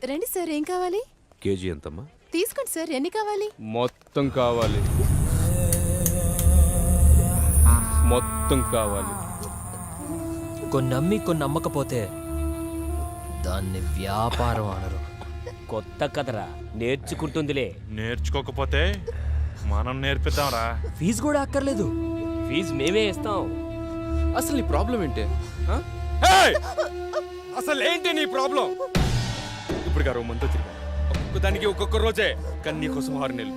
రండి సార్, ఏం కావాలి? కేజీ ఎంతమ్మా? తీసుకోండి సార్, ఎన్ని కావాలి? మొత్తం కావాలి, మొత్తం కావాలి. కొన్ని అమ్మి కొన్ని అమ్మకపోతే దాన్ని వ్యాపారం అనరు. కొత్త కథరా, నేర్చుకుంటుందిలే. నేర్చుకోకపోతే మనం నేర్పిద్దాంరా. ఫీజు కూడా అక్కర్లేదు. ఫీజు మేమే ఇస్తాం. అసలు నీ ప్రాబ్లం ఏంటి? అసలు ఏంటి నీ ప్రాబ్లం? ఇప్పుడు గారు మంతో తిరిగా ఒక్కొక్కదానికి ఒక్కొక్క రోజే, కానీ నీకోసం 6 నెలలు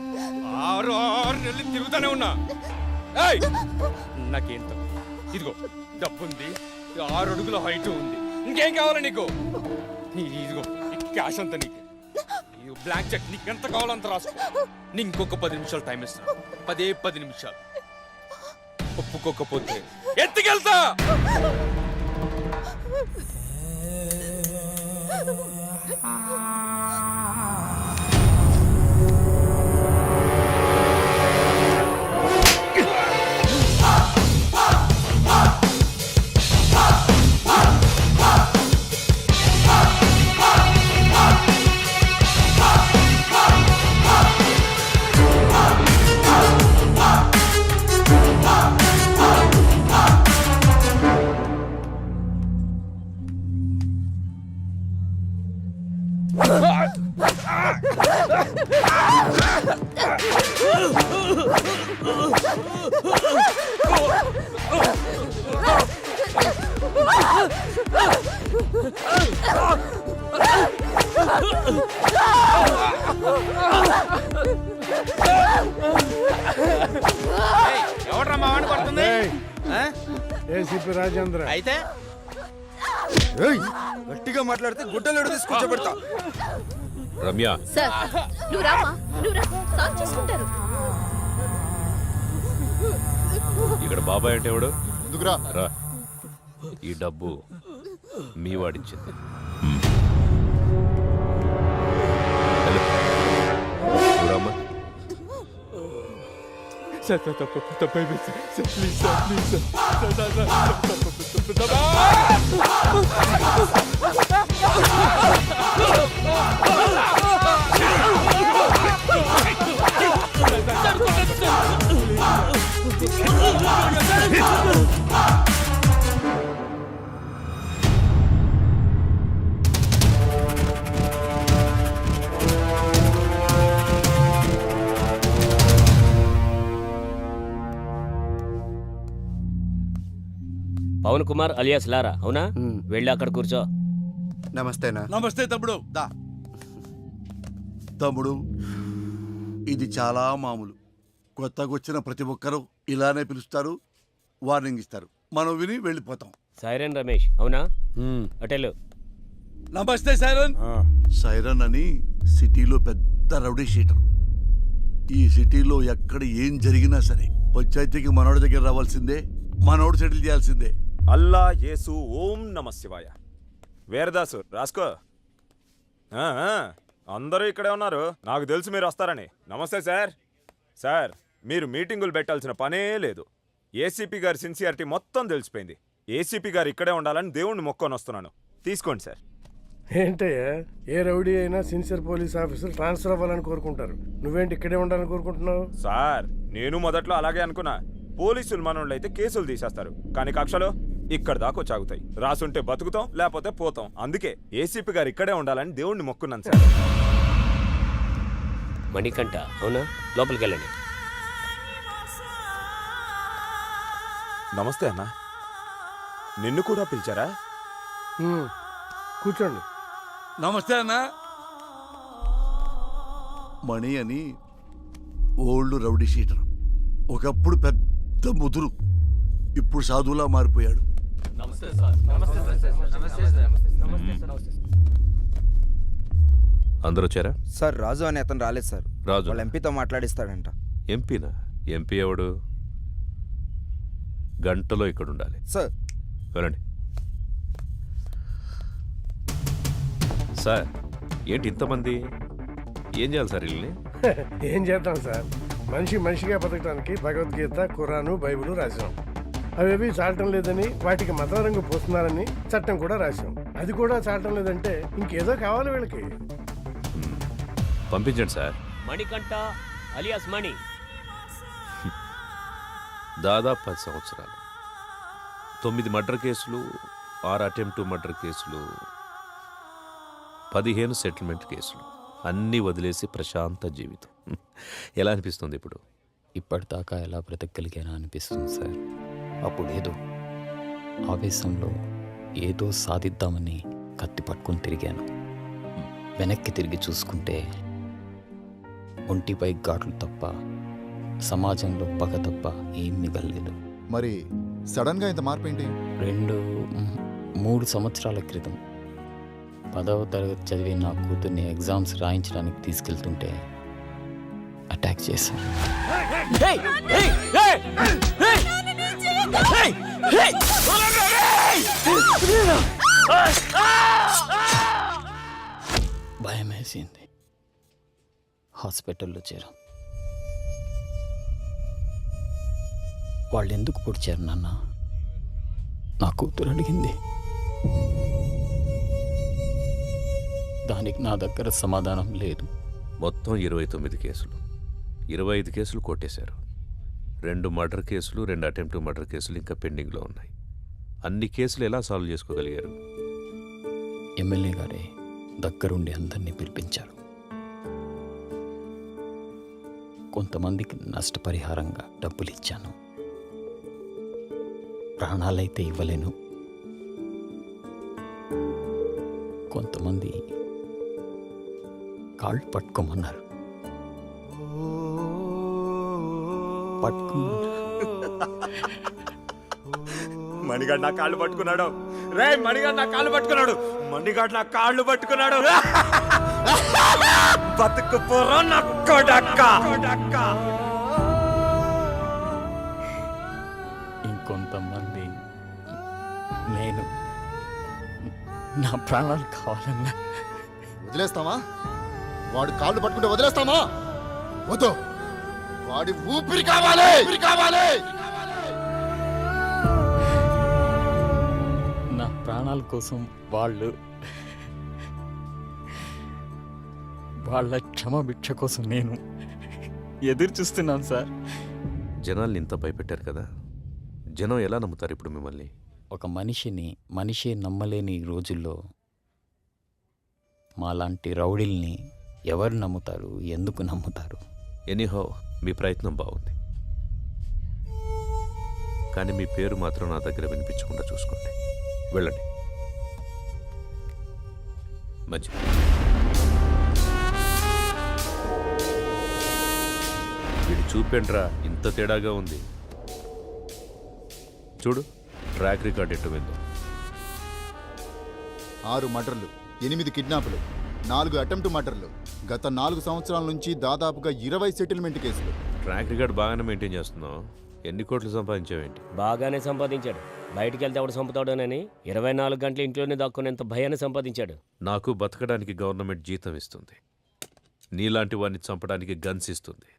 6 నెలలు తిరుగుతానే ఉన్నా. నాకేం తక్కువ? ఇదిగో డబ్బుంది, 6 అడుగుల హైట్ ఉంది, ఇంకేం కావాలి నీకు? ఇదిగో క్యాష్ అంతా నీకు, బ్లాంక్ చెక్ నీకు ఎంత కావాలంత రాసుకో. నీ ఇంకొక 10 నిమిషాలు టైం ఇస్తాను. 10 నిమిషాలు. ఒప్పుకోకపోతే ఎత్తుకెళ్తా. ఎవడ్రా మా వాడిని పడుతుంది? ఏసీపీ రాజేంద్ర. అయితే గట్టిగా మాట్లాడితే గుడ్డలు తీసుకొచ్చబెడతా. రమ్య, సార్ నువ్వు రామా, నువ్వు రా, సాల్వ్ చేసుకుంటారు. ఇక్కడ బాబాయ్ అంటే ఎవడు? ఎందుకురా? రా, ఈ డబ్బు మీ వాడిచ్చింది. రామ్మా. సార్ తప్పైపోయింది sir, please sir, please sir. Pavan Kumar alias Lara, అవునా? వెళ్ళి అక్కడ కూర్చో. నమస్తేనా? నమస్తే తమ్ముడు. దా తమ్ముడు, ఇది చాలా మామూలు. కొత్తగా వచ్చిన ప్రతి ఒక్కరూ ఇలానే పిలుస్తారు, వార్నింగ్ ఇస్తారు, మనం విని వెళ్ళిపోతాం. సైరన్ రమేష్, అవునా? అటెలు. నమస్తే సైరన్. సైరన్ అని సిటీలో పెద్ద రౌడీ షీటర్. ఈ సిటీలో ఎక్కడ ఏం జరిగినా సరే పంచాయతీకి మనోడి దగ్గర రావాల్సిందే, మనోడు సెటిల్ చేయాల్సిందే. అల్లా యేసు ఓం నమ శివాయ. వీరదాసు రాసుకో. అందరూ ఇక్కడే ఉన్నారు, నాకు తెలుసు మీరు వస్తారని. నమస్తే సార్. సార్, మీరు మీటింగులు పెట్టాల్సిన పనే లేదు. ఏసీపీ గారి సిన్సియారిటీ మొత్తం తెలిసిపోయింది. ఏసీపీ గారు ఇక్కడే ఉండాలని దేవుణ్ణి మొక్కొని వస్తున్నాను. తీసుకోండి సార్. ఏంటయ్యా, ఏ రౌడీ అయినా సిన్సియర్ పోలీస్ ఆఫీసర్ ట్రాన్స్ఫర్ అవ్వాలని కోరుకుంటారు. నువ్వేంటి ఇక్కడే ఉండాలని కోరుకుంటున్నావు? సార్, నేను మొదట్లో అలాగే అనుకున్నా. పోలీసులు మనోళ్ళు అయితే కేసులు తీసేస్తారు, కానీ కక్షలో ఇక్కడ దాకా చాగుతాయి. రాసుంటే బతుకుతాం, లేకపోతే పోతాం. అందుకే ఏసీపీ గారు ఇక్కడే ఉండాలని దేవుణ్ణి మొక్కున్నాను సార్. మణికంఠ, అవునా? లోపలికి వెళ్ళండి. నమస్తే అన్న. నిన్ను కూడా పిలిచారా? కూర్చోండి. నమస్తే అన్న. మణి అని ఓల్డ్ రౌడీ షీటర్. ఒకప్పుడు పెద్ద ముదురు, ఇప్పుడు సాధువులా మారిపోయాడు. అందరూ వచ్చారా? సార్, రాజు అని అతను రాలేదు సార్. రాజు వాళ్ళ ఎంపీతో మాట్లాడిస్తాడంట. ఎంపీనా? ఎంపీ ఎవడు? గంటలో ఇక్కడ ఉండాలి సార్. వెళ్ళండి. సార్, ఏంటి ఇంతమంది? ఏం చేయాలి సార్ వీళ్ళని? ఏం చేద్దాం సార్, మనిషిగా బతకడానికి భగవద్గీత, ఖురాను, బైబిల్ రాశాం. అవేవి చాలటం లేదని వాటికి మత రంగు పోస్తున్నారని చట్టం కూడా రాశాం. అది కూడా చాలటం లేదంటే ఇంకేదో కావాలి వీళ్ళకి. పంపించండి సార్. మణికంఠ అలియాస్ మణి. దాదాపు 10 సంవత్సరాలు, 9 మర్డర్ కేసులు, 6 అటెంప్ట్ మర్డర్ కేసులు, 15 సెటిల్మెంట్ కేసులు, అన్నీ వదిలేసి ప్రశాంత జీవితం. ఎలా అనిపిస్తుంది ఇప్పుడు? ఇప్పటిదాకా ఎలా బ్రతకగలిగానా అనిపిస్తుంది సార్. అప్పుడేదో ఆవేశంలో ఏదో సాధిద్దామని కత్తి పట్టుకొని తిరిగాను. వెనక్కి తిరిగి చూసుకుంటే ఒంటిపై ఘాట్లు తప్ప, సమాజంలో పగ తప్ప ఏం మిగలలేదు. మరి సడన్గా ఇంత మార్పు ఏంటి? 3 సంవత్సరాల క్రితం 10వ తరగతి చదివి నా కూతుర్ని ఎగ్జామ్స్ రాయించడానికి తీసుకెళ్తుంటే అటాక్ చేశాను. భయం వేసింది. హాస్పిటల్లో చేరాం. వాళ్ళు ఎందుకు పొడిచారు నాన్న? నా కూతురు అడిగింది. దానికి నా దగ్గర సమాధానం లేదు. మొత్తం 29 కేసులు, 25 కేసులు కొట్టేశారు. 2 మర్డర్ కేసులు, 2 అటెంప్ట్ మర్డర్ కేసులు ఇంకా పెండింగ్లో ఉన్నాయి. అన్ని కేసులు ఎలా సాల్వ్ చేసుకోగలిగారు? ఎమ్మెల్యే గారే దగ్గరుండి అందరినీ పిలిపించారు. కొంతమందికి నష్టపరిహారంగా డబ్బులు ఇచ్చాను. ప్రాణాలైతే ఇవ్వలేను. కొంతమంది కాళ్ళు పట్టుకోమన్నారు. మణిగాడు నా కాళ్ళు పట్టుకున్నాడు. రే మణిగాడు నా కాళ్ళు పట్టుకున్నాడు. మణిగాడు నా కాళ్ళు పట్టుకున్నాడు. బతుకు పోరా నా కొడక్క. ఇంకొంతమంది నేను నా ప్రాణాలు కావాలన్నా వదిలేస్తామా? వాడు కాళ్ళు పట్టుకుంటే వదిలేస్తామా? వద్దు, వాడి ఊపిరి కావాలి, ఊపిరి కావాలి. నా ప్రాణాల కోసం వాళ్ళ క్షమభిక్ష కోసం నేను ఎదురు చూస్తున్నాను సార్. జనాల్ని ఇంత భయపెట్టారు కదా, జనం ఎలా నమ్ముతారు ఇప్పుడు మిమ్మల్ని? ఒక మనిషే నమ్మలేని ఈ రోజుల్లో మాలాంటి రౌడీల్ని ఎవరు నమ్ముతారు? ఎందుకు నమ్ముతారు? ఎనీహో మీ ప్రయత్నం బాగుంది, కానీ మీ పేరు మాత్రం నా దగ్గర వినిపించకుండా చూసుకోండి. వెళ్ళండి. మంచిది. వీడు చూపెండ్రా, ఇంత తేడాగా ఉంది. చూడు ట్రాక్ రికార్డ్ ఎట్టు వెళ్దాం. 6 మర్డర్లు, 8 కిడ్నాపులు, 4 అటెంప్ట్ మర్డర్లు, గత 4 సంవత్సరాల నుంచి దాదాపుగా 20 సెటిల్మెంట్ కేసులు. ట్రాక్ రికార్డ్ బాగానే మెయింటైన్ చేస్తున్నావు. ఎన్ని కోట్లు సంపాదించావేంటి? బాగానే సంపాదించాడు. బయటికి వెళ్తే ఎవడు చంపుతాడోనని 24 గంటలు ఇంట్లోనే దాక్కునేంత భయాన్ని సంపాదించాడు. నాకు బతకడానికి గవర్నమెంట్ జీతం ఇస్తుంది, నీలాంటి వాడిని చంపడానికి గన్స్ ఇస్తుంది.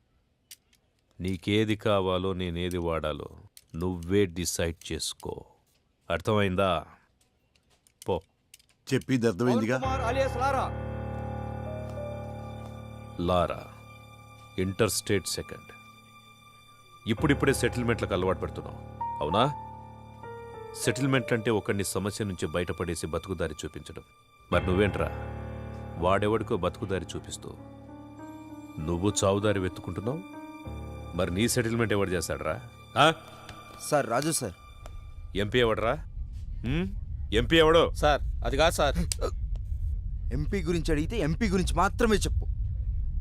నీకేది కావాలో నేనేది వాడాలో నువ్వే డిసైడ్ చేసుకో. అర్థమైందా? పో. చెప్పింది అర్థమైందిగా? లారా ఇంటర్ స్టేట్ సెకండ్. ఇప్పుడిప్పుడే సెటిల్మెంట్లకు అలవాటు పడుతున్నావు, అవునా? సెటిల్మెంట్ అంటే ఒకడిని సమస్య నుంచి బయటపడేసి బతుకుదారి చూపించడం. మరి నువ్వేంట్రా, వాడెవడికో బతుకుదారి చూపిస్తూ నువ్వు చావుదారి వెతుకుంటున్నావు. మరి నీ సెటిల్మెంట్ ఎవడు చేస్తాడరా? సార్ రాజు సార్. ఎంపీ ఎవడరా? ఎంపీ ఎవడో? సార్ అది కాదు సార్. ఎంపీ గురించి అడిగితే ఎంపీ గురించి మాత్రమే చెప్పు.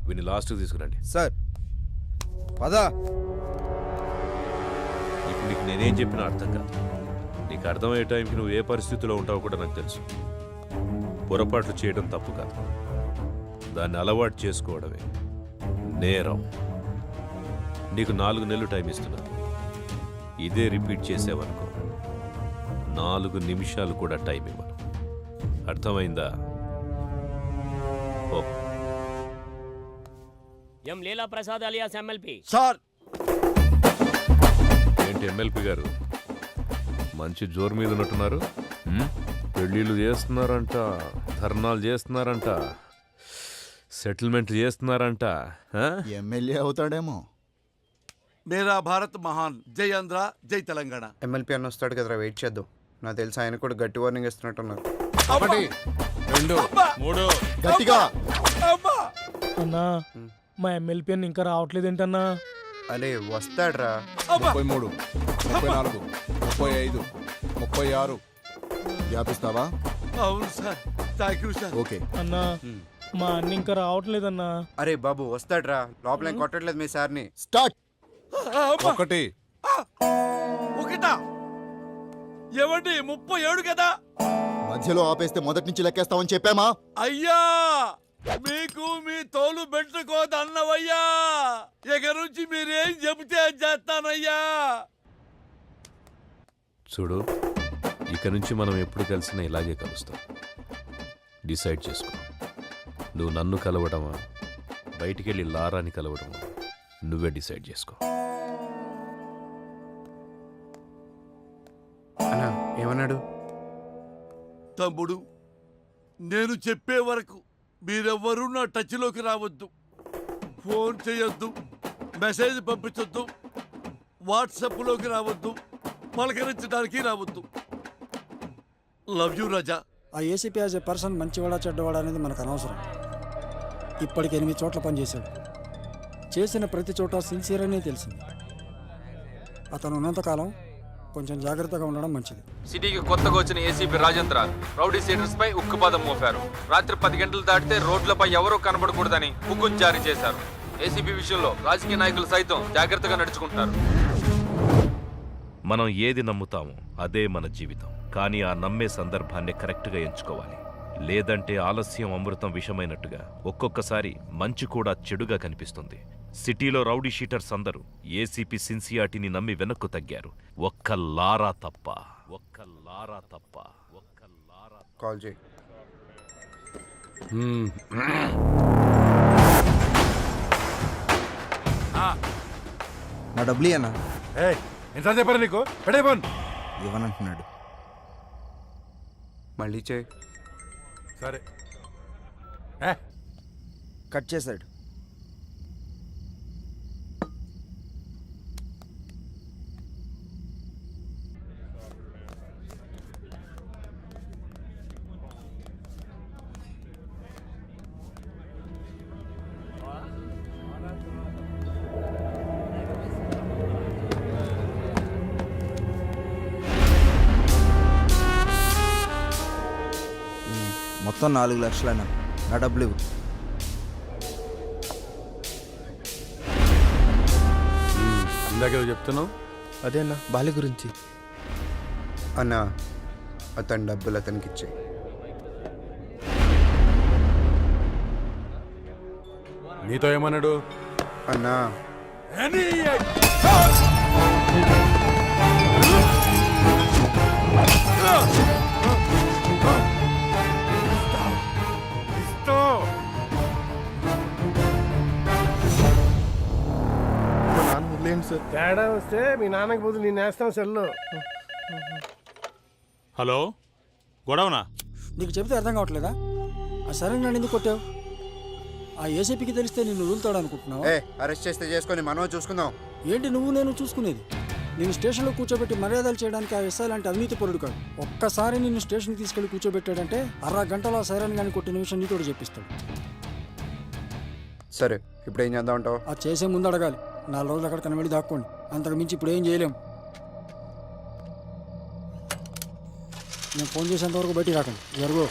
వీని లాస్ట్కి తీసుకురండి. సార్ పదా. ఇప్పుడు నీకు నేనేం చెప్పినా అర్థం కాదు. నీకు అర్థమయ్యే టైంకి నువ్వు ఏ పరిస్థితిలో ఉంటావో కూడా నాకు తెలుసు. పొరపాట్లు చేయడం తప్పు కాదు, దాన్ని అలవాటు చేసుకోవడమే నేరం. నీకు 4 నెలలు టైం ఇస్తున్నాను. ఇదే రిపీట్ చేసేవనుకో 4 నిమిషాలు కూడా టైం ఇవ్వను. అర్థమైందా? ఓ. ఎం లీలా ప్రసాద్ అలియాస్ ఎమ్మెల్పీ. సార్ ఏంటి ఎమ్మెల్పీ గారు, మంచి జోరు మీద ఉన్నట్టున్నారు? పెళ్ళిళ్ళు చేస్తున్నారంట, ధర్నాలు చేస్తున్నారంట, సెటిల్మెంట్ చేస్తున్నారంట. ఆ? ఎమ్మెల్యే అవుతాడేమో. మేరా భారత్ మహాన్. జై ఆంధ్ర, జై తెలంగాణ. ఎమ్మెల్పీ అన్న వస్తాడు కదరా, వెయిట్ చేద్దాం. నాకు తెలిసి ఆయన కూడా గట్టి వార్నింగ్ ఇస్తున్నట్టున్నారు. ఒకటి, 2 3 గట్టిగా. అన్నా మా ఎమ్మెల్పీ అని ఇంకా రావట్లేదేంటన్నా? అరే వస్తాడ్రా. 33 34 35 36. వ్యాపిస్తావా? అవును sir, thank you sir. Okay. అన్నా మా అన్న ఇంకా రావట్లేదన్నా. అరే బాబు వస్తాడ్రా, లోపల ఏం కొట్టట్లేదు మీ సార్ని. స్టార్ట్. 1 ఒకటా? ఏమండి 37 కదా? మధ్యలో ఆపేస్తే మొదటి నుంచి లెక్కేస్తామని చెప్పామా? అయ్యా, మీకు మీ తోలు పెట్టుకోదన్నవయ్యా. ఇక నుంచి మీరేం చెబితే అది చేస్తానయ్యా. చూడు, ఇక నుంచి మనం ఎప్పుడు కలిసినా ఇలాగే కలుస్తాం. డిసైడ్ చేసుకో. నువ్వు నన్ను కలవడమా, బయటికెళ్ళి లారాని కలవడమా, నువ్వే డిసైడ్ చేసుకో. అన్నా ఏమన్నాడు? తమ్ముడు, నేను చెప్పే వరకు మీరెవ్వరూ నా టచ్లోకి రావద్దు. ఫోన్ చేయొద్దు, మెసేజ్ పంపించొద్దు, వాట్సాప్లోకి రావద్దు, పలకరించడానికి రావద్దు. లవ్ యూ రాజా. ఆ ఏసీపీ యాజ్ ఏ పర్సన్ మంచివాడా చెడ్డవాడా అనేది మనకు అనవసరం. ఇప్పటికి 8 చోట్ల పనిచేశాడు. చేసిన ప్రతి చోట సిన్సియర్ అనే తెలిసింది. అతను ఉన్నంతకాలం కొంచెం జాగ్రత్తగా ఉండడం మంచిది. సిటీకి కొత్తగా వచ్చిన ఏసీపీ రాజేంద్ర రౌడీ సీడర్స్ పై ఉక్కుపాదం మోపారు. రాత్రి 10 గంటలు దాటితే రోడ్లపై ఎవరూ కనబడకూడదని హుకుం జారీ చేశారు. ఏసీపీ విషయంలో రాజకీయ నాయకులు సైతం జాగ్రత్తగా నడుచుకుంటారు. మనం ఏది నమ్ముతామో అదే మన జీవితం. కానీ ఆ నమ్మే సందర్భాన్ని కరెక్ట్గా ఎంచుకోవాలి. లేదంటే ఆలస్యం అమృతం విషమైనట్టుగా ఒక్కొక్కసారి మంచి కూడా చెడుగా కనిపిస్తుంది. సిటీలో రౌడీ షీటర్స్ అందరూ ఏసీపీ సిన్సియారిటీని నమ్మి వెనక్కు తగ్గారు. ఒక్క లారా తప్ప. కాల్ చేయి. నా డబ్బులు అన్నా. ఎంత చెప్పారు నీకు? పెడేపోన్. ఇవ్వనంటున్నాడు. మళ్ళీ చేయి. సరే. కట్ చేశాడు. మొత్తం 4 లక్షలన్నా. నా డబ్బులు ఇవ్వు. ఇందాక చెప్తున్నావు. అదే అన్న బాలి గురించి. అన్నా అతని డబ్బులు అతనికి ఇచ్చే. నీతో ఏమన్నాడు? అన్నా తేడా వస్తే మీ నాన్నకి బదులు నేను వేస్తాం సెల్లో. హలో, గొడవనా? నీకు చెబితే అర్థం కావట్లేదా? ఆ సరే నన్ను ఎందుకు కొట్టావు? ఆ ఏసీపీకి తెలిస్తే నిన్ను వదులుతాడు అనుకుంటున్నావు? అరెస్ట్ చేస్తే చేసుకొని మనం చూసుకుందాం. ఏంటి నువ్వు నేను చూసుకునేది? నేను స్టేషన్లో కూర్చోబెట్టి మర్యాదలు చేయడానికి ఆ ఎస్ఐ లాంటి అవినీతి పరుడు కాదు. ఒక్కసారి నిన్ను స్టేషన్కి తీసుకెళ్లి కూర్చోబెట్టాడంటే 1/2 గంటలో ఆ సైరన్ గాని కొట్టిన విషయం నీతో చెప్పిస్తాడు. సరే, ఇప్పుడు ఏం చేద్దాం అంటావు? అది చేసే ముందు అడగాలి. 4 రోజులు అక్కడ కనబడి దాక్కోండి. అంతకు మించి ఇప్పుడు ఏం చేయలేం. నేను ఫోన్ చేసేంతవరకు బయటికి రాకండి. జరుగు.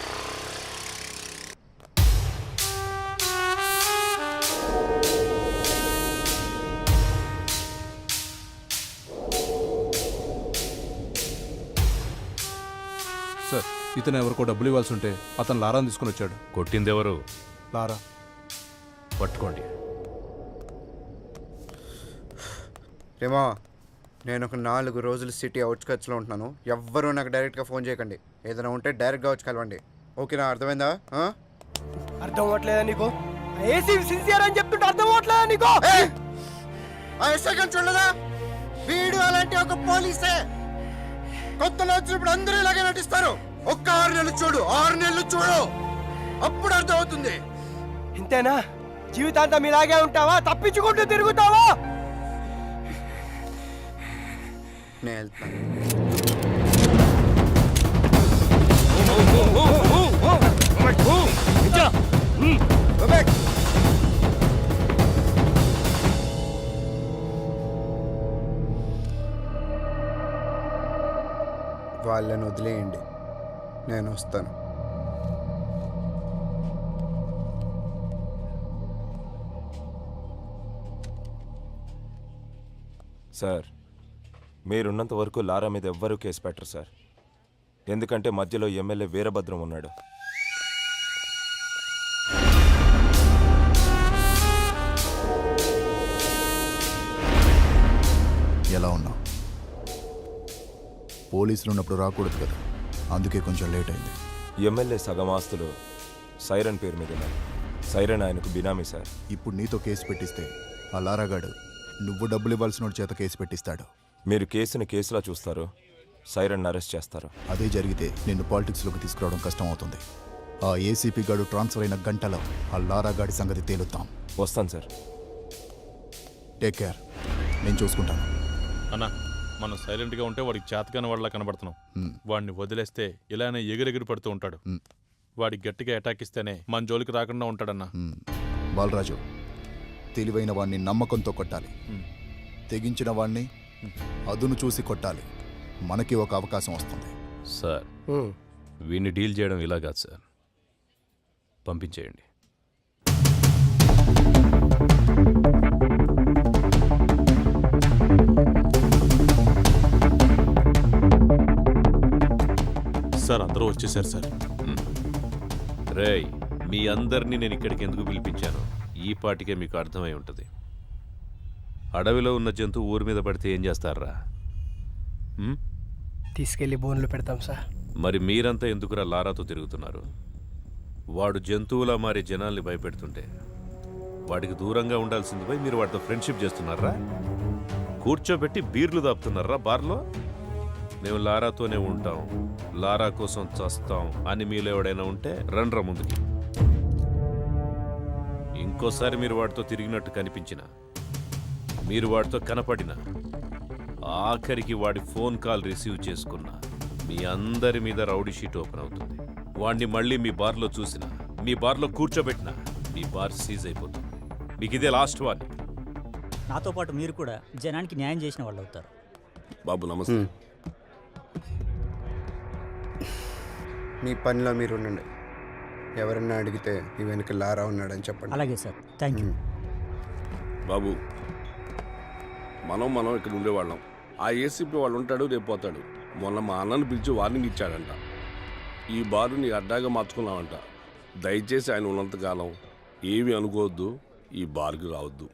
సార్, ఇతను ఎవరికో డబ్బులు ఇవ్వాల్సి ఉంటే అతను లారాని తీసుకుని వచ్చాడు. కొట్టిందెవరు? లారా. పట్టుకోండి. రేమా, నేను ఒక 4 రోజులు సిటీ అవుట్స్కట్స్లో ఉంటున్నాను. ఎవ్వరూ నాకు డైరెక్ట్గా ఫోన్ చేయకండి. ఏదైనా ఉంటే డైరెక్ట్గా వచ్చి కలవండి. ఓకేనా? అర్థమైందా? అర్థం అవ్వట్లేదా నీకు? సిన్సియర్ అని చెప్తుంటే అర్థం అవ్వట్లేదా నీకు? చూడలేదా? వీడు అలాంటి ఒక పోలీసే. కొత్తలో వచ్చినప్పుడు అందరూ ఇలాగే నటిస్తారు. ఒక్క 6 నెలలు చూడు, 6 నెలలు చూడు, అప్పుడు అర్థమవుతుంది. ఇంతేనా? జీవితాంతం ఇలాగే ఉంటావా? తప్పించుకుంటూ తిరుగుతావా? నేను వెళ్తాను. వాళ్ళని వదిలేయండి, నేను వస్తాను. సార్, మీరున్నంత వరకు లారా మీద ఎవ్వరూ కేసు పెట్టరు సార్. ఎందుకంటే మధ్యలో ఎమ్మెల్యే వీరభద్రం ఉన్నాడు. ఎలా ఉన్నావు? పోలీసులు ఉన్నప్పుడు రాకూడదు కదా, అందుకే కొంచెం లేట్ అయింది. ఎమ్మెల్యే సగం ఆస్తులు సైరన్ పేరు మీద ఉన్నాయి. సైరన్ ఆయనకు బినామీ సార్. ఇప్పుడు నీతో కేసు పెట్టిస్తే ఆ లారాగాడు నువ్వు డబ్బులు ఇవ్వాల్సిన చేత కేసు పెట్టిస్తాడు. మీరు కేసుని కేసులా చూస్తారు, సైరన్ అరెస్ట్ చేస్తారు. అదే జరిగితే నిన్ను పాలిటిక్స్లోకి తీసుకురావడం కష్టం అవుతుంది. ఆ ఏసీపీ గాడు ట్రాన్స్ఫర్ అయిన గంటలో ఆ లారాగాడి సంగతి తేలుతాం. వస్తాను సార్. టేక్ కేర్, నేను చూసుకుంటాను. అన్నా, మనం సైలెంట్గా ఉంటే వాడికి చేతకాని వాళ్ళ కనబడుతున్నాం. వాడిని వదిలేస్తే ఇలానే ఎగిరెగిరి పడుతూ ఉంటాడు. వాడికి గట్టిగా అటాక్ ఇస్తేనే మన జోలికి రాకుండా ఉంటాడన్నా. బాలరాజు, తెలివైన వాడిని నమ్మకంతో కొట్టాలి, తెగించిన వాడిని అదును చూసి కొట్టాలి. మనకి ఒక అవకాశం వస్తుంది. సార్, వీడిని డీల్ చేయడం ఇలా కాదు సార్, పంపించేయండి. సార్, అందరూ వచ్చేసారు సార్. రేయ్, మీ అందరినీ నేను ఇక్కడికి ఎందుకు పిలిపించాను ఈ పాటికే మీకు అర్థమై ఉంటుంది. అడవిలో ఉన్న జంతువు ఊరి మీద పడితే ఏం చేస్తారా? తీసుకెళ్లి బోన్లు పెడతాం సార్. మరి మీరంతా ఎందుకురా లారాతో తిరుగుతున్నారు? వాడు జంతువులా మారి జనాల్ని భయపెడుతుంటే వాడికి దూరంగా ఉండాల్సింది పోయి మీరు వాడితో ఫ్రెండ్షిప్ చేస్తున్నారా? కూర్చోబెట్టి బీర్లు దాపుతున్నారా బార్లో? మేము లారాతోనే ఉంటాం, లారా కోసం చస్తాం అని మీలో ఎవడైనా ఉంటే రండ్రా ముందుకి. ఇంకోసారి మీరు వాడితో తిరిగినట్టు కనిపించినా, మీరు వాడితో కనపడినా, ఆఖరికి వాడి ఫోన్ కాల్ రిసీవ్ చేసుకున్నా మీ అందరి మీద రౌడీ షీట్ ఓపెన్ అవుతుంది. వాడిని మళ్ళీ మీ బార్లో చూసినా, మీ బార్లో కూర్చోబెట్టినా మీ బార్ సీజ్ అయిపోతుంది. మీకు ఇదే లాస్ట్ వార్నింగ్. నాతో పాటు మీరు కూడా జనానికి న్యాయం చేసిన వాళ్ళు అవుతారు. బాబు నమస్తే. మీ పనిలో మీరు ఉండండి. ఎవరన్నా అడిగితే ఈ వెనక లారా ఉన్నాడని చెప్పండి. అలాగే సార్, థ్యాంక్ యూ. బాబు, మనం ఇక్కడ ఉండేవాళ్ళం. ఆ ఏసీపీ వాళ్ళు ఉంటాడు, రేపు పోతాడు. మొన్న మా అన్నను పిలిచి వార్నింగ్ ఇచ్చాడంట. ఈ బారు నీ అడ్డాగా మార్చుకున్నావంట. దయచేసి ఆయన ఉన్నంతకాలం ఏమి అనుకోవద్దు, ఈ బార్కి రావద్దు.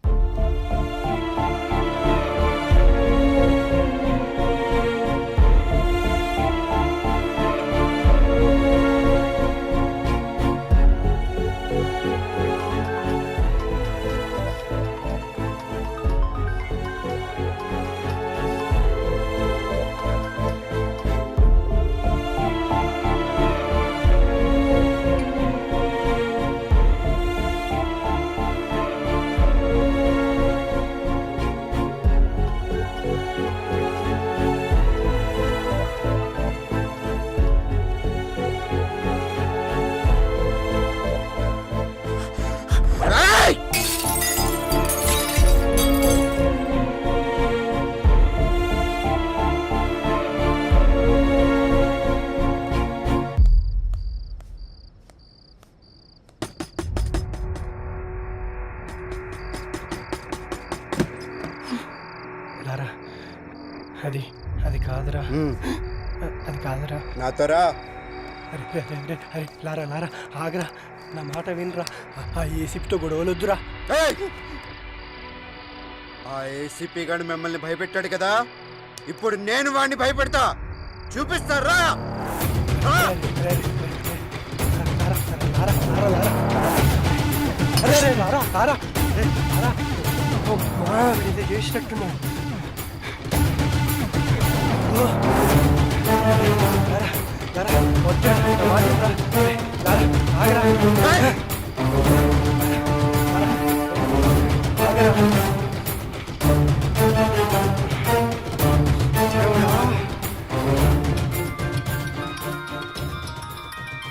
అది కాదురా, అది కాదురా. నాతోరా. అరే లారా లారా, ఆగరా, నా మాట వినరా. ఆ ఏసీపీతో గొడవలొద్దురా. ఆ ఏసీపీ గారు మిమ్మల్ని భయపెట్టాడు కదా, ఇప్పుడు నేను వాడిని భయపెడతా. చూపిస్తారా? చేసినట్టున్నా.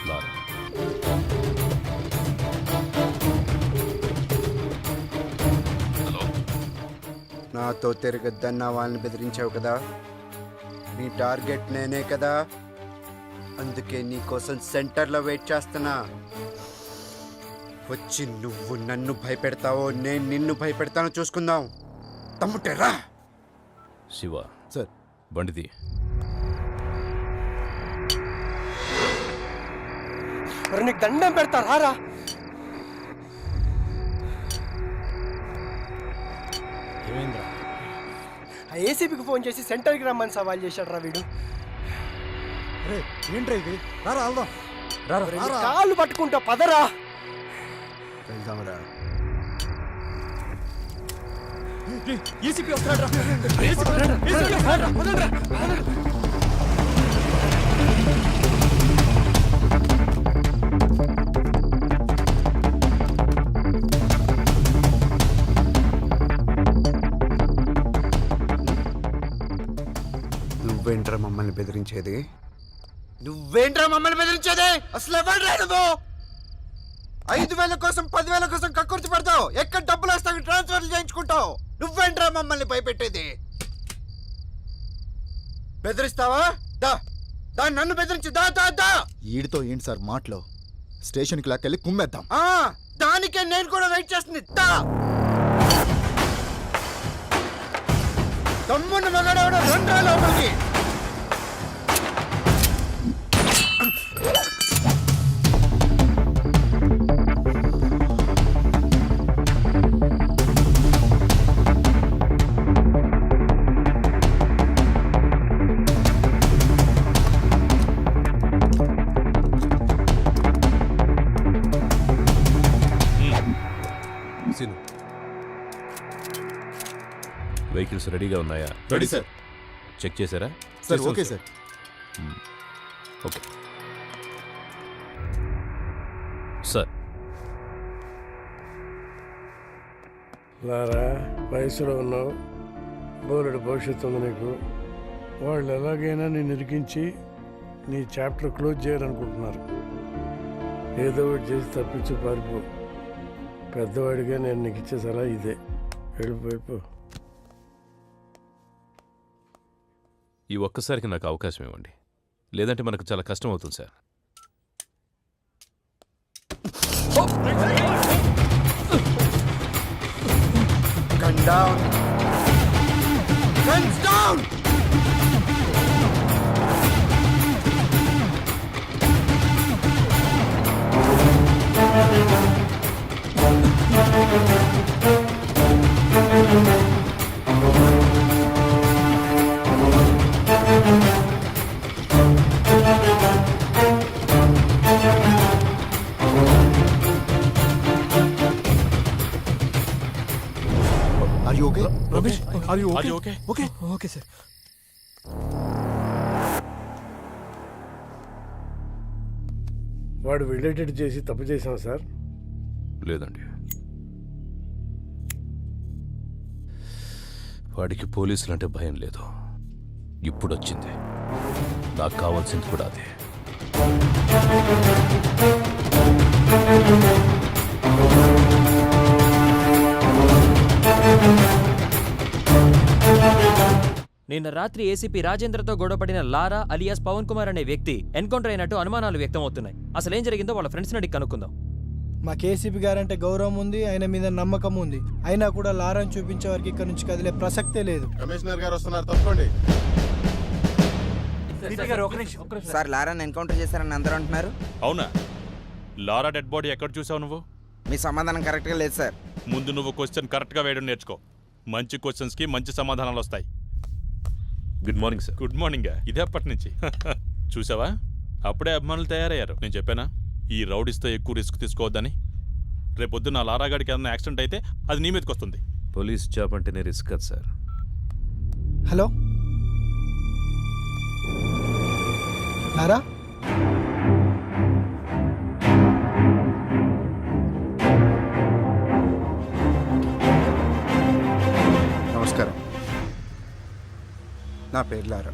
లారా, నాతో తిరగద్దన్న వాళ్ళని బెదిరించావు కదా, నీ టార్గెట్ నేనే కదా, అందుకే నీకోసం సెంటర్లో వెయిట్ చేస్తున్నా. వచ్చి నువ్వు నన్ను భయపెడతావో నేను నిన్ను భయపెడతానో చూసుకుందాం. తమ్ముటేరా. శివ సార్. బండిది. మరి నీకు దండం పెడతా రారా. ఏమైందిరా? ఆ ఏసీపీకి ఫోన్ చేసి సెంటర్కి రమ్మని సవాల్ చేశాడు రా వీడు. ఏంట్రా ఇది? రారా వెళ్దాం. నీ కాళ్ళు పట్టుకుంటా పదరా. వెళ్దాంరా. ఏసీపీ వస్తాడు రా. నువ్వేంట్రా మమ్మల్ని బెదిరించేది? నువ్వేంట్రా మమ్మల్ని బెదిరించేది? అసలు ఎవరు నువ్వు? 5,000 కోసం 10,000 కోసం కక్కుర్తి పడతావు. ఎక్కడ డబ్బులు వస్తావు ట్రాన్స్ఫర్లు చేయించుకుంటావు. నువ్వేంట్రా మమ్మల్ని భయపెట్టేది? బెదిరిస్తావా? దా దా నన్ను బెదిరించి దా దా దా. ఈడితో ఏంటి సార్ మాటలో? స్టేషన్కి లాక్కెళ్ళి కుమ్మేద్దాం. దానికే నేను కూడా వెయిట్ చేస్తుంది. దా తమ్మున్న మగాడవడ రండ్రా లోపలికి. వెహికల్స్ రెడీగా ఉన్నాయా? Ready sir. చెక్ చేశారా? Sir okay sir. Okay sir. Lara, వయసులో ఉన్నావు, బోలెడు భవిష్యత్తు ఉంది నీకు. వాళ్ళు ఎలాగైనా నేను ఇరికించి నీ చాప్టర్ క్లోజ్ చేయాలనుకుంటున్నారు. ఏదో ఒకటి చేసి తప్పించి పారిపో. పెద్దవాడిగా నేను నీకు ఇచ్చే సలహా ఇదే. వెళ్ళిపోయిపో. ఈ ఒక్కసారికి నాకు అవకాశం ఇవ్వండి, లేదంటే మనకు చాలా కష్టం అవుతుంది sir. Gun down. Guns down. Are you okay? Ramesh, are you okay? Are you okay? Okay. Okay, sir. వాడు రిలేటెడ్ చేసి తప్పు చేశాం సార్. లేదండి, వాడికి పోలీసులు అంటే భయం లేదు. ఇప్పుడు వచ్చింది. నాకు కావాల్సింది కూడా అదే. నిన్న రాత్రి ఏసీపీ రాజేంద్రతో గొడవపడిన లారా అలియాస్ పవన్ కుమార్ అనే వ్యక్తి ఎన్కౌంటర్ అయినట్టు అనుమానాలు వ్యక్తమవుతున్నాయి. అసలేం జరిగిందో వాళ్ళ ఫ్రెండ్స్ అడిగి కనుక్కుందాం. మా కేసీపీ గారంటే గౌరవం ఉంది, ఆయన మీద నమ్మకం ఉంది. అయినా కూడా లారాను చూపించే వారికి ఇక్కడ నుంచి కదిలే ప్రసక్తే లేదు. కమిషనర్ గారు వస్తున్నారు, తప్పండి. సార్, లారాని ఎన్కౌంటర్ చేశారని అందరూ అంటున్నారు. అవునా? లారా డెడ్ బాడీ ఎక్కడ చూసావు నువ్వు? మీ సమాధానం కరెక్ట్గా లేదు సార్. ముందు నువ్వు క్వశ్చన్ కరెక్ట్గా వేయడం నేర్చుకో. మంచి క్వశ్చన్స్కి మంచి సమాధానాలు వస్తాయి. Good morning sir. Good morning. ఇదే అప్పటి నుంచి చూసావా, అప్పుడే అభిమానులు తయారయ్యారు. నేను చెప్పానా ఈ రౌడీస్తో ఎక్కువ రిస్క్ తీసుకోవద్దని? రేపొద్దు నా లారాగాడికి ఏదైనా యాక్సిడెంట్ అయితే అది నీ మీదకి వస్తుంది. పోలీస్ జాబ్ అంటేనే రిస్క్ కదా సార్. హలో లారా, నా పేరు లారా.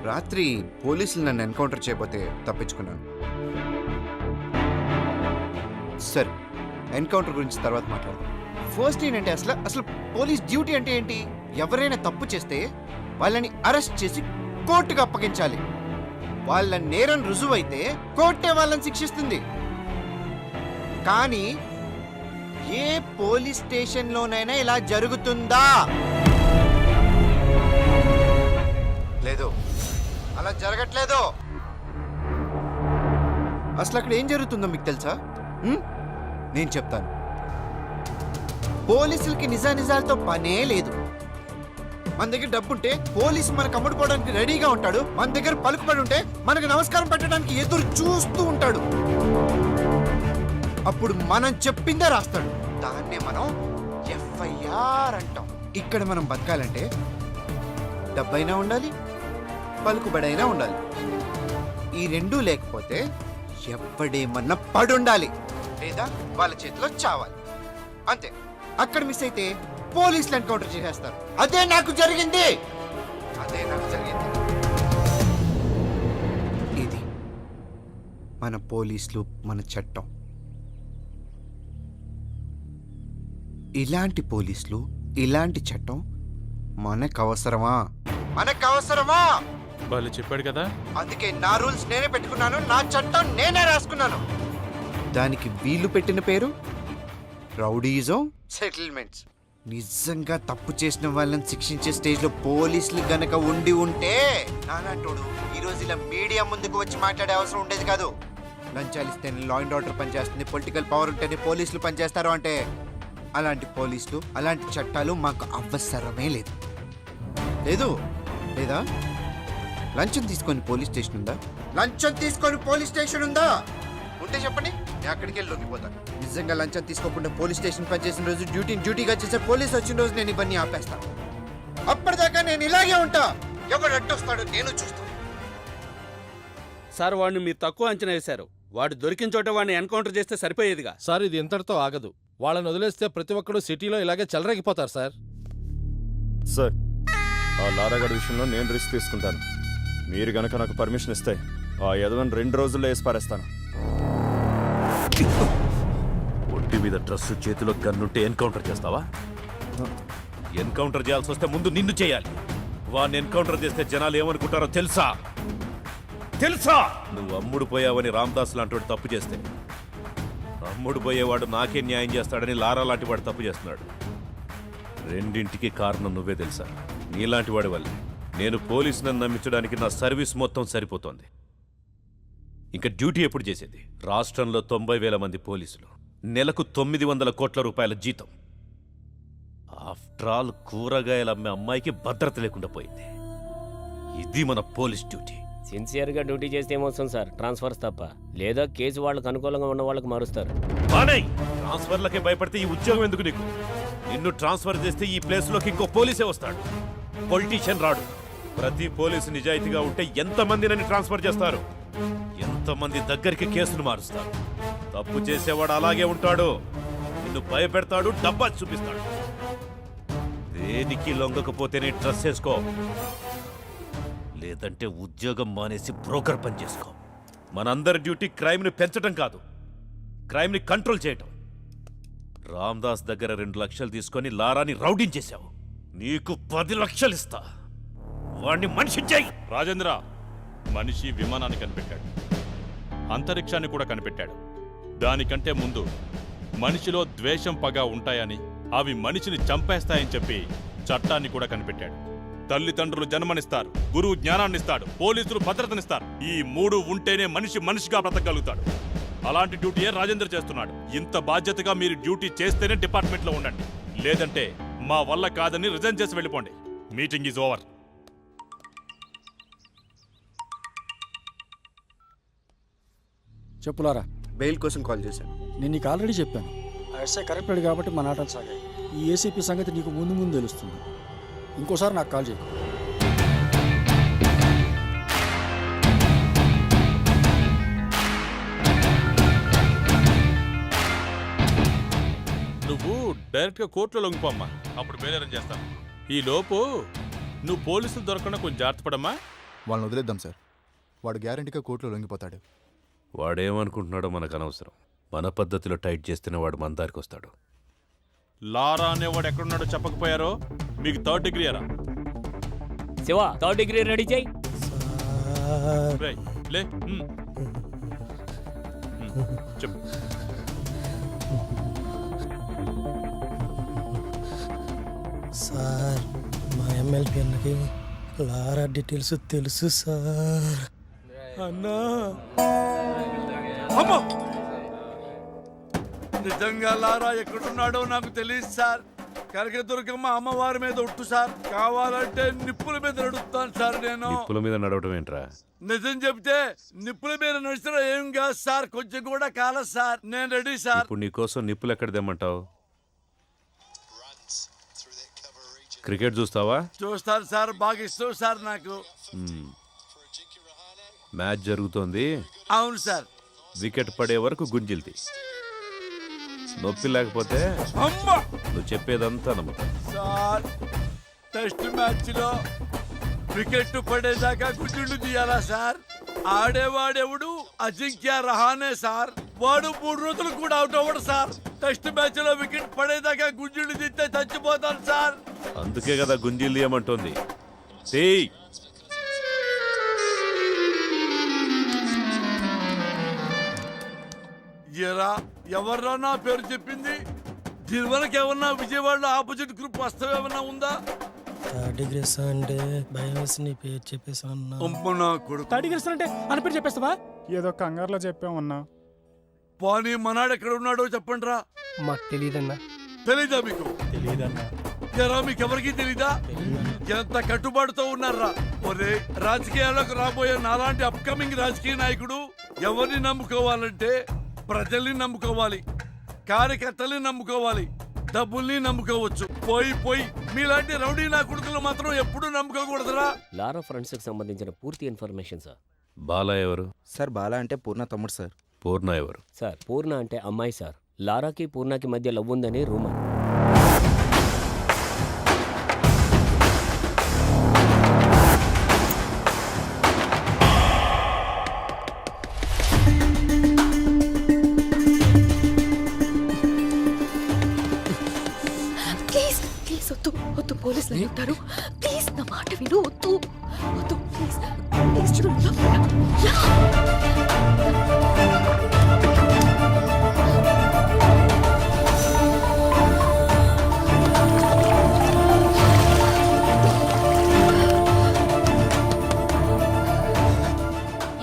రాత్రి పోలీసులు నన్ను ఎన్కౌంటర్ చేయబోతే తప్పించుకున్నాను. సరే, ఎన్కౌంటర్ గురించి తర్వాత మాట్లాడదాం. ఫస్ట్ ఏంటంటే అసలు పోలీస్ డ్యూటీ అంటే ఏంటి? ఎవరైనా తప్పు చేస్తే వాళ్ళని అరెస్ట్ చేసి కోర్టుకు అప్పగించాలి. వాళ్ళ నేరం రుజువైతే కోర్టే వాళ్ళని శిక్షిస్తుంది. కానీ ఏ పోలీస్ స్టేషన్లోనైనా ఇలా జరుగుతుందా? లేదు, అలా జరగట్లేదు. అసలు అక్కడ ఏం జరుగుతుందో మీకు తెలుసా? నేను చెప్తాను. పోలీసులకి నిజానిజాలతో పనే లేదు. మన దగ్గర డబ్బుంటే పోలీసు మనకు అమ్ముడుకోవడానికి రెడీగా ఉంటాడు. మన దగ్గర పలుకుబడి ఉంటే మనకు నమస్కారం పెట్టడానికి ఎదురు చూస్తూ ఉంటాడు. అప్పుడు మనం చెప్పిందే రాస్తాడు. దాన్నే మనం ఎఫ్ఐఆర్ అంటాం. ఇక్కడ మనం బతకాలంటే డబ్బైనా ఉండాలి, పలుకుబడైనా ఉండాలి. ఈ రెండూ లేకపోతే ఎవడేమన్నా పడుండాలి, లేదా వాళ్ళ చేతిలో చావాలి. అంతే. అక్కడ మిస్ అయితే పోలీసులు ఎన్కౌంటర్ చేసేస్తారు. అదే నాకు జరిగింది. ఇది మన పోలీసులు, మన చట్టం. ఇలాంటి పోలీసులు, ఇలాంటి చట్టం మనకు అవసరమా? వాళ్ళు చెప్పాడు కదా. అందుకే నా రూల్స్ నేనే పెట్టుకున్నాను, నా చట్టం నేనే రాసుకున్నాను. దానికి వీళ్ళు పెట్టిన పేరు రౌడీజం సెటిల్మెంట్స్. నిజంగా తప్పు చేసిన వాళ్ళని శిక్షించే స్టేజ్ లో పోలీసులు గనక ఉండి ఉంటే నానంటోడు ఈరోజు ఇలా మీడియా ముందుకు వచ్చి మాట్లాడే అవసరం ఉండేది కాదు. లంచాలు ఇస్తేనే లా అండ్ ఆర్డర్ పనిచేస్తుంది, పొలిటికల్ పవర్ ఉంటేనే పోలీసులు పనిచేస్తారు అంటే అలాంటి పోలీసులు, అలాంటి చట్టాలు మాకు అవసరమే లేదు. లేదా? లంచం తీసుకొని పోలీస్ స్టేషన్ ఉందా? ఉంటే చెప్పండి, నేను అక్కడికి వెళ్ళి లొంగిపోతాను. నిజంగా లంచం తీసుకోకుండా పోలీస్ స్టేషన్ పనిచేసిన రోజు డ్యూటీగా చేసే పోలీస్ వచ్చిన రోజు నేను ఇవన్నీ ఆపేస్తాను. అప్పటిదాకా నేను ఇలాగే ఉంటా. ఎవడు అడ్డొస్తాడో నేను చూస్తాను. సార్, వాడిని మీరు తక్కువ అంచనా వేశారు. వాడు దొరికిన చోట వాడిని ఎన్కౌంటర్ చేస్తే సరిపోయేదిగా. సార్, ఇది ఇంతటితో ఆగదు. వాళ్ళని వదిలేస్తే ప్రతి ఒక్కడు సిటీలో ఇలాగే చెలరేగిపోతారు సార్. సార్, ఆ లారాగడ్ విషయంలో నేను రిస్క్ తీసుకుంటాను. మీరు గనక నాకు పర్మిషన్ ఇస్తే ఆ యదవని 2 రోజుల్లో వేసి పారేస్తాను. ఒంటి మీద డ్రెస్, చేతిలో గన్నుంటే ఎన్కౌంటర్ చేస్తావా? ఎన్కౌంటర్ చేయాల్సి వస్తే ముందు నిన్ను చేయాలి. వాడిని ఎన్కౌంటర్ చేస్తే జనాలు ఏమనుకుంటారో తెలుసా? నువ్వు అమ్ముడు పోయావని రామ్దాస్ లాంటి తప్పు చేస్తే అమ్ముడు పోయేవాడు నాకే న్యాయం చేస్తాడని లారా లాంటి వాడు తప్పు చేస్తున్నాడు. రెండింటికి కారణం నువ్వే తెలుసా? నీలాంటి వాడి వల్లే నేను పోలీసులను నమ్మించడానికి నా సర్వీస్ మొత్తం సరిపోతోంది. ఇంకా డ్యూటీ ఎప్పుడు చేసేది? రాష్ట్రంలో 90,000 మంది పోలీసులు, నెలకు 900 కోట్ల రూపాయల జీతం. ఆఫ్టర్ ఆల్ కూరగాయలు అమ్మే అమ్మాయికి భద్రత లేకుండా పోయింది. ఇది మన పోలీస్ డ్యూటీ. సిన్సియర్గా డ్యూటీ చేస్తే ఏమొస్తుంది సార్? ట్రాన్స్ఫర్స్ తప్ప. లేదా కేసు వాళ్ళకు అనుకూలంగా ఉన్న వాళ్ళకి మారుస్తారు. ట్రాన్స్ఫర్లకే భయపడితే ఈ ఉద్యోగం ఎందుకు నీకు? నిన్ను ట్రాన్స్ఫర్ చేస్తే ఈ ప్లేస్లోకి ఇంకో పోలీసే వస్తాడు, పొలిటీషియన్ రాడు. ప్రతి పోలీసు నిజాయితీగా ఉంటే ఎంతమంది నన్ను ట్రాన్స్ఫర్ చేస్తారు, ఎంతమంది దగ్గరికి కేసును మారుస్తారు. తప్పు చేసేవాడు అలాగే ఉంటాడు, నిన్ను భయపెడతాడు, డబ్బా చూపిస్తాడు. దేనికి లొంగకపోతేనే డ్రెస్ చేసుకో, లేదంటే ఉద్యోగం మానేసి బ్రోకర్ పని చేసుకో. మనందరి డ్యూటీ క్రైమ్ని పెంచడం కాదు, క్రైమ్ని కంట్రోల్ చేయటం. రామ్దాస్ దగ్గర 2 లక్షలు తీసుకొని లారాని రౌడించేశావు. నీకు 10 లక్షలు ఇస్తా, వాడిని మనిషి చేయి. రాజేంద్ర, మనిషి విమానాన్ని కనిపెట్టాడు, అంతరిక్షాన్ని కూడా కనిపెట్టాడు. దానికంటే ముందు మనిషిలో ద్వేషం, పగ ఉంటాయని, అవి మనిషిని చంపేస్తాయని చెప్పి చట్టాన్ని కూడా కనిపెట్టాడు. తల్లిదండ్రులు జన్మనిస్తారు, గురువు జ్ఞానాన్నిస్తాడు, పోలీసులు భద్రతనిస్తారు. ఈ 3 ఉంటేనే మనిషి మనిషిగా బ్రతకగలుగుతాడు. అలాంటి డ్యూటీయే రాజేంద్ర చేస్తున్నాడు. ఇంత బాధ్యతగా మీరు డ్యూటీ చేస్తేనే డిపార్ట్మెంట్లో ఉండండి, లేదంటే మా వల్ల కాదని రిజైన్ చేసి వెళ్ళిపోండి. Meeting is over. చెప్పులారా. బెయిల్ కోసం కాల్ చేశాను. నేను నీకు ఆల్రెడీ చెప్పాను, ఆ ఎస్ఐ కరెక్టెడ్ కాబట్టి మన ఆటలు సాగాయి. ఈ ఏసీపీ సంగతి నీకు ముందు తెలుస్తుంది. ఇంకోసారి నాకు కాల్ చేయకు. నువ్వు డైరెక్ట్గా కోర్టులో లొంగిపోమ్మా, అప్పుడు బెయిల్ అరేంజ్ చేస్తాను. ఈ లోపు నువ్వు పోలీసులు దొరకకుండా కొంచెం జాగ్రత్త పడమ్మా. వాళ్ళని వదిలేద్దాం సార్, వాడు గ్యారంటీగా కోర్టులో లొంగిపోతాడు. వాడేమనుకుంటున్నాడో మనకు అనవసరం. మన పద్ధతిలో టైట్ చేస్తేనే వాడు మన దారికి వస్తాడు. లారా అనేవాడు ఎక్కడున్నాడో చెప్పకపోయారో మీకు 3rd డిగ్రీ అరా. శివ 3rd డిగ్రీ రెడీ చేయి. రేయ్, లే. చెప్పు. సార్ మా ఎమ్మెల్యే అన్నకి లారా డీటెయిల్స్ తెలుసు సార్. అన్నా అమ్మా, నిజంగా లారా ఎక్కడున్నాడో నాకు తెలియదు సార్. కనకదుర్గమ్మ అమ్మవారి మీద ఒట్టు సార్, కావాలంటే నిప్పుల మీద నడుస్తాను సార్. నేను నిప్పుల మీద నడవటం ఏంట్రా? నిజం చెప్తే నిప్పుల మీద నడిచినా ఏం కాదు సార్, కొంచెం కూడా కాలేదు సార్. నేను రెడీ సార్. ఇప్పుడు నీకోసం నిప్పులు ఎక్కడ తెమ్మంటావు? క్రికెట్ చూస్తావా? చూస్తాను సార్, బాగా ఇష్టం సార్ నాకు. మ్యాచ్ జరుగుతోంది. అవును సార్. వికెట్ పడే వరకు గుంజిల్ది. నొప్పి లేకపోతే నువ్వు చెప్పేదంతా నమ్ముతా. సార్, టెస్ట్ మ్యాచ్ లో వికెట్ పడేదాకా గుడ్డు తీయాలా సార్? ఆడేవాడెవడు? అజింక్య రహానే సార్. వాడు 3 రోజులు కూడా అవుట్ అవ్వడు సార్. టెస్ట్ మ్యాచ్ లో వికెట్ పడేదాకా గుంజుడు తీస్తే చచ్చిపోతాను సార్. అందుకే కదా గుంజీలు తీయమంటోంది. ఎవర్రా నా పేరు చెప్పింది? దీని వరకు ఏమన్నా విజయవాడలో ఆపోజిట్ గ్రూప్ వస్తావు ఏమన్నా ఉందా? 3rd డిగ్రీ అంటే భయం వేసి నీ పేరు చెప్పేసా అన్నా. 3rd డిగ్రీ అంటే అని పేరు చెప్పేస్తావా? ఏదో కంగారులో చెప్పామన్నా. పోనీ మనాడు ఎక్కడ ఉన్నాడో చెప్పండి రా. మాకు తెలియదన్నా. తెలీదా మీకు? తెలియదన్నా. మీకు ఎవరికి తెలీదా? ఎంత కట్టుబాటుతో ఉన్నారా? ఒరే, రాజకీయాల్లోకి రాబోయే నాలాంటి అప్కమింగ్ రాజకీయ నాయకుడు ఎవరిని నమ్ముకోవాలంటే ప్రజల్ని నమ్ముకోవాలి, కార్యకర్తల్ని నమ్ముకోవాలి, డబ్బుల్ని నమ్ముకోవచ్చు. పోయి మీలాంటి రౌడీ నా కొడుకులు మాత్రం ఎప్పుడూ నమ్ముకోకూడదురా. లారా ఫ్రెండ్స్ కి సంబంధించిన పూర్తి ఇన్ఫర్మేషన్ సార్. బాలా ఎవరు సార్? బాలా అంటే పూర్ణ తమ్ముడు సార్. పూర్ణ ఎవరు సార్? పూర్ణ అంటే అమ్మాయి సార్. లారాకి పూర్ణకి మధ్య లవ్ ఉందని రూమర్. వద్దు, పోలీసులు ఉంటారు. ప్లీజ్ నా మాట విను. వద్దు వద్దు, ప్లీజ్ ప్లీజ్ చూడు.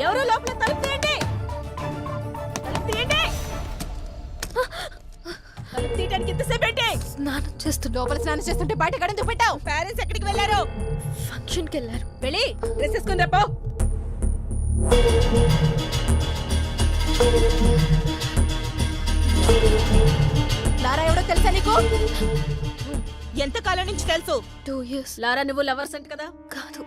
ఎవరో లోపల తలుపు తీయండి, తలుపు తీయండి. తలుపు తీయడానికి ఎంతసేపు ఏంటి? స్నానం చేస్తుంటే బయట గడెందుకు పెట్టావు? పేరెంట్స్ ఎక్కడికి వెళ్ళారు? ఫంక్షన్ కి వెళ్ళారు. వెళ్ళి డ్రెస్ వేసుకుని రేపో. లారా ఎవడో తెలుసా నీకు? ఎంత కాలం నుంచి తెలుసు? 2 years. లారా నువ్వు లవర్స్ అంట కదా? కాదు.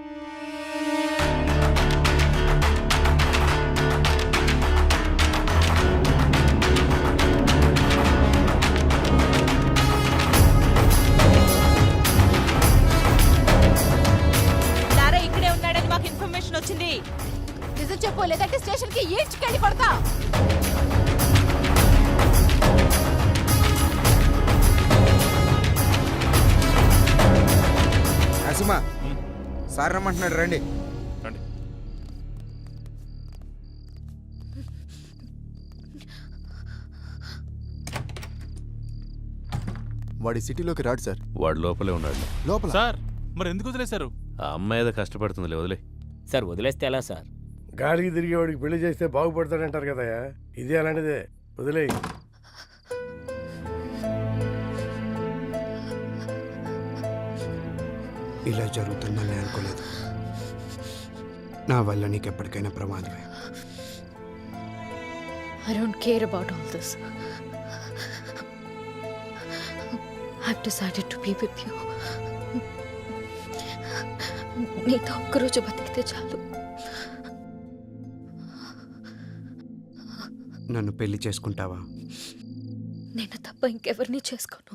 వచ్చింది. నిజం చెప్పు, లేదంటే స్టేషన్ కి ఈడ్చుకెళ్ళి పడతా. అసుమా, సార్ రమ్మంటున్నాడు, రండి. వాడి సిటీలోకి రాడు సార్. వాడు లోపలే ఉన్నాడు. లోపల సార్? మరి ఎందుకు వదిలేశారు? ఆ అమ్మాయి ఏదో కష్టపడుతుంది, వదిలే. సార్ వదిలేస్తే ఎలా సార్? గాలికి తిరిగేవాడికి పెళ్లి చేస్తే బాగుపడతాడంటారు కదా, ఇది అలాంటిదే. వదిలేయి. ఇలా జరుగుతుందని అనుకోలేదు. నా వల్ల నీకు ఎప్పటికైనా ప్రమాదమే. I don't care about all this. I've decided to be with you. నీతో ఒక్కరోజు బతికితే చాలు. నన్ను పెళ్లి చేసుకుంటావా? నేను తప్ప ఇంకెవరిని చేసుకోను.